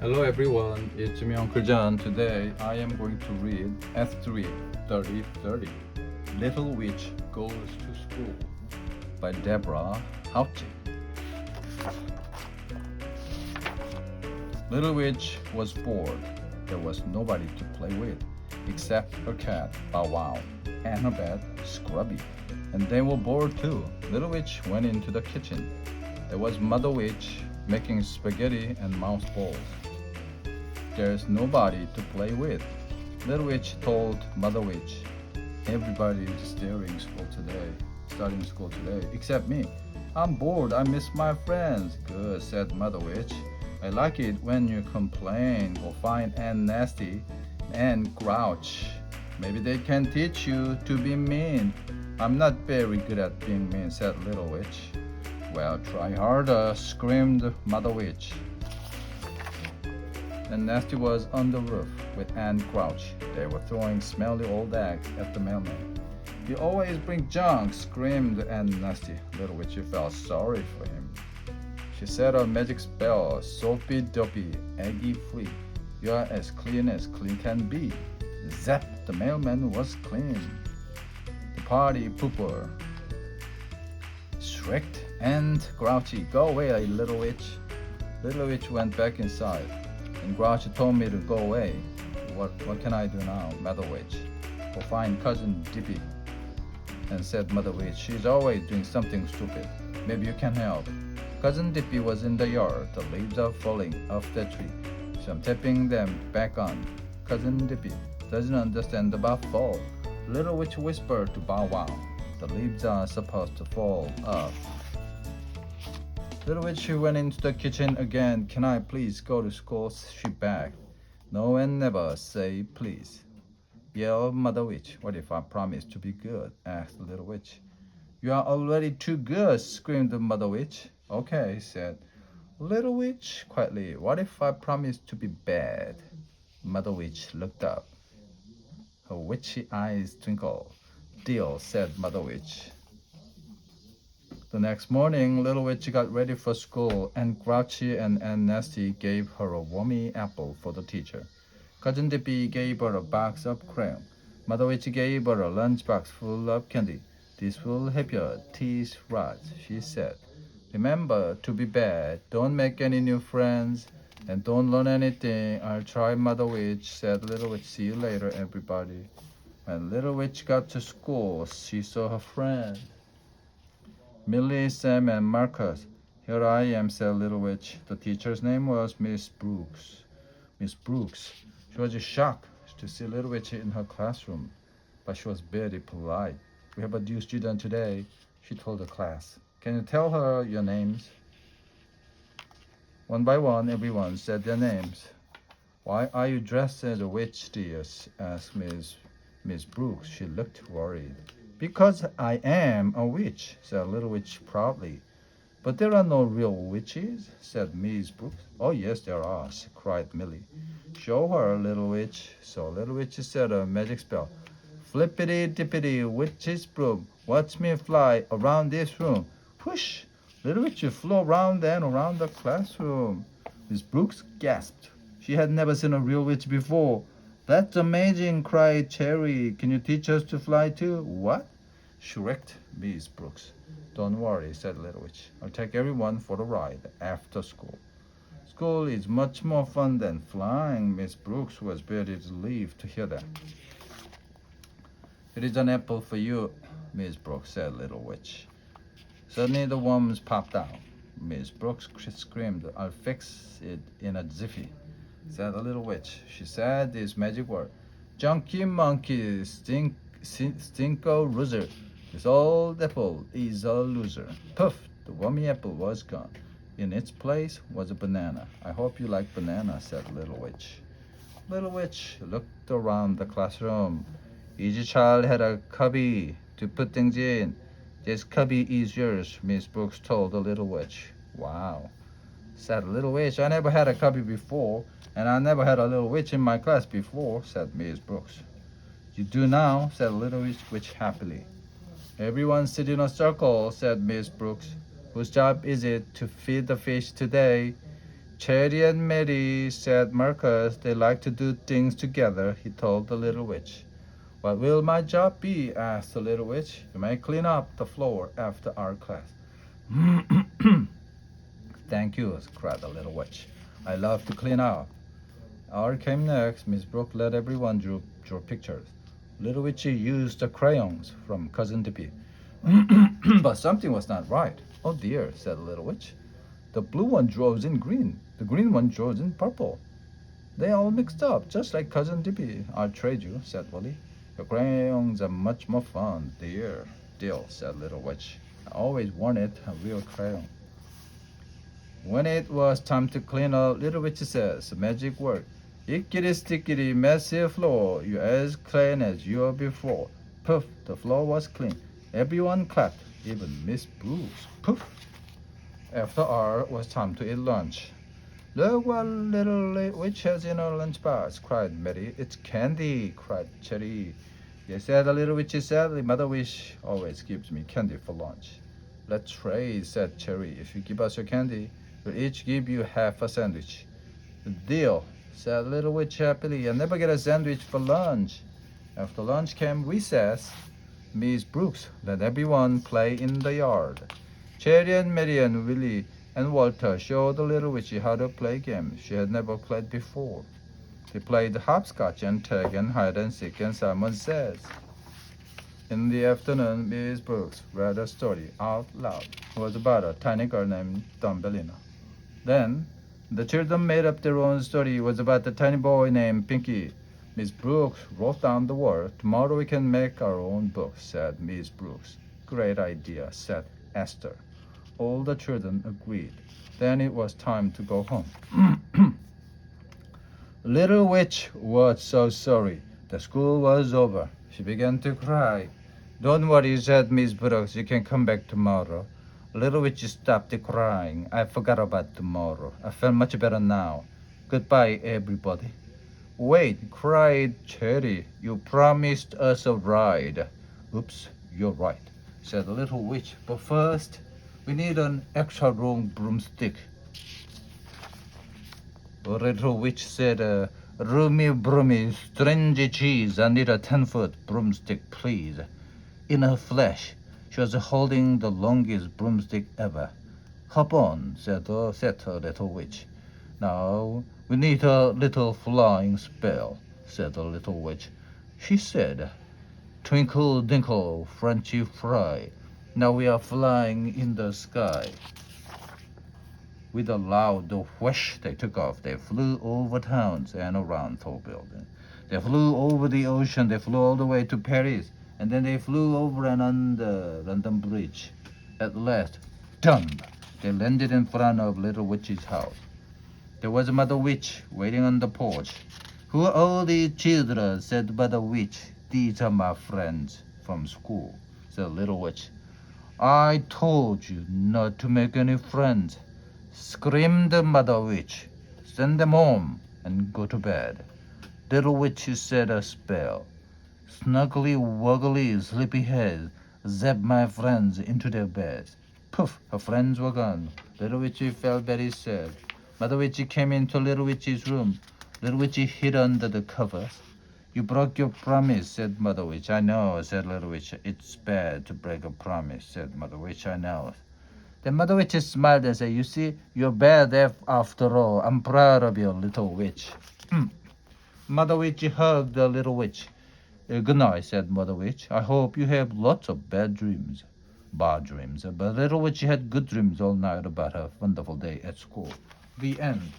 Hello everyone, it's me Uncle John. Today I am going to read S3 3030 Little Witch Goes to School by Deborah Houchy. Little Witch was bored. There was nobody to play with except her cat, Bow Wow, and her pet, Scrubby. And they were bored too. Little Witch went into the kitchen. There was Mother Witch making spaghetti and mouse balls. There's nobody to play with. Little Witch told Mother Witch, everybody is starting school today, except me. I'm bored, I miss my friends. Good, said Mother Witch. I like it when you complain or find Ann nasty and grouch. Maybe they can teach you to be mean. I'm not very good at being mean, said Little Witch. Well, try harder, screamed Mother Witch. And Nasty was on the roof with Ann Crouch. They were throwing smelly old eggs at the mailman. You always bring junk, screamed Ann Nasty. Little Witch felt sorry for him. She said a magic spell, soapy dopey, eggy free. You are as clean can be. Zap, the mailman was clean. The party pooper shrieked and Grouchy, go away, Little Witch. Little Witch went back inside. And Grouchy told me to go away. What can I do now, Mother Witch? Go find cousin Dippy. And said Mother Witch, she's always doing something stupid. Maybe you can help. Cousin Dippy was in the yard. The leaves are falling off the tree. So I'm tapping them back on. Cousin Dippy doesn't understand about fall. Little Witch whispered to Bow Wow. The leaves are supposed to fall off. Little Witch went into the kitchen again. Can I please go to school? She begged. No and never say please. Yelled Mother Witch. What if I promise to be good? Asked Little Witch. You are already too good, screamed the Mother Witch. Okay, said Little Witch quietly. What if I promise to be bad? Mother Witch looked up. Her witchy eyes twinkled. Deal, said Mother Witch. The next morning, Little Witch got ready for school, and Grouchy and Aunt Nasty gave her a wormy apple for the teacher. Cousin Dippy gave her a box of crayon. Mother Witch gave her a lunchbox full of candy. This will help your teeth rot, she said. Remember to be bad, don't make any new friends, and don't learn anything. I'll try, Mother Witch, said Little Witch. See you later, everybody. When Little Witch got to school, she saw her friends. Millie, Sam, and Marcus. Here I am, said Little Witch. The teacher's name was Miss Brooks. Miss Brooks. She was shocked to see Little Witch in her classroom, but she was very polite. We have a new student today, she told the class. Can you tell her your names? One by one, everyone said their names. Why are you dressed as a witch, dear? Asked Miss Brooks. She looked worried. Because I am a witch, said Little Witch proudly. But there are no real witches, said Miss Brooks. Oh, yes, there are, cried Millie. Show her, Little Witch. So Little Witch said a magic spell. Flippity dippity witch's broom, watch me fly around this room. Push! Little Witch flew around and around the classroom. Miss Brooks gasped. She had never seen a real witch before. That's amazing, cried Cherry. Can you teach us to fly too? What? Shrieked Miss Brooks. Don't worry, said Little Witch. I'll take everyone for a ride after school. School is much more fun than flying. Miss Brooks was very relieved to hear that. It is an apple for you, Miss Brooks, said Little Witch. Suddenly the worms popped out. Miss Brooks screamed, I'll fix it in a jiffy, said the Little Witch. She said this magic word. Junky monkey, stinko loser. This old apple is a loser. Puff! The wormy apple was gone. In its place was a banana. I hope you like banana, said Little Witch. Little Witch looked around the classroom. Each child had a cubby to put things in. This cubby is yours, Miss Brooks told the Little Witch. Wow, said Little Witch. I never had a cubby before, and I never had a little witch in my class before, said Miss Brooks. You do now, said Little Witch happily. Everyone sit in a circle, said Miss Brooks. Whose job is it to feed the fish today? Cherry and Mary, said Marcus, they like to do things together, he told the little witch. What will my job be? Asked the little witch. You may clean up the floor after our class. Thank you, cried the little witch. I love to clean up. Hour came next. Miss Brooke let everyone draw pictures. Little Witchy used the crayons from Cousin Dippy. But something was not right. Oh dear, said the little witch. The blue one draws in green. The green one draws in purple. They all mixed up, just like Cousin Dippy. I'll trade you, said Willie. Your crayons are much more fun, dear. Deal, said Little Witch. I always wanted a real crayon. When it was time to clean up, Little Witch says, magic word. Ickity stickity messy floor, you as clean as you were before. Poof, the floor was clean. Everyone clapped, even Miss Bruce. Poof. After hour, it was time to eat lunch. Look what Little Witch has in her lunchbox, cried Mary. It's candy, cried Cherry. Yes, said the Little Witch sadly, Mother Wish always gives me candy for lunch. Let's trade, said Cherry. If you give us your candy, we'll each give you half a sandwich. Deal, said Little Witch happily. I never get a sandwich for lunch. After lunch came recess. Miss Brooks let everyone play in the yard. Cherry and Mary and Willie and Walter showed the Little Witch how to play games she had never played before. They played hopscotch and tag and hide and seek and Simon Says. In the afternoon, Miss Brooks read a story out loud. It was about a tiny girl named Thumbelina. Then, the children made up their own story. It was about a tiny boy named Pinky. Miss Brooks wrote down the word. Tomorrow we can make our own book, said Miss Brooks. Great idea, said Esther. All the children agreed. Then it was time to go home. Little Witch was so sorry. The school was over. She began to cry. Don't worry, said Miss Brooks. You can come back tomorrow. Little Witch stopped crying. I forgot about tomorrow. I feel much better now. Goodbye, everybody. Wait, cried Cherry. You promised us a ride. Oops, you're right, said the Little Witch. But first, we need an extra long broomstick. The Little Witch said, Roomy broomy, strange cheese, I need a 10-foot broomstick, please. In her flesh, she was holding the longest broomstick ever. Hop on, said the Little Witch. Now, we need a little flying spell, said the Little Witch. She said, Twinkle, dinkle, Frenchy fry. Now we are flying in the sky. With a loud whoosh, they took off. They flew over towns and around tall buildings. They flew over the ocean. They flew all the way to Paris. And then they flew over and under London Bridge. At last, dump, they landed in front of Little Witch's house. There was Mother Witch waiting on the porch. Who are all these children? Said Mother Witch. These are my friends from school, said Little Witch. I told you not to make any friends, screamed Mother Witch. Send them home and go to bed. Little Witch said a spell. Snuggly, wuggly, sleepyheads, zap my friends into their beds. Poof, her friends were gone. Little Witchy felt very sad. Mother Witchy came into Little Witchy's room. Little Witchy hid under the covers. You broke your promise, said Mother Witch. I know, said Little Witch. It's bad to break a promise, said Mother Witch. I know. Then Mother Witch smiled and said, you see, you're bad after all. I'm proud of you, Little Witch. Mother Witch hugged the Little Witch. Good night, said Mother Witch. I hope you have lots of bad dreams. Bad dreams. But Little Witch had good dreams all night about her wonderful day at school. The end.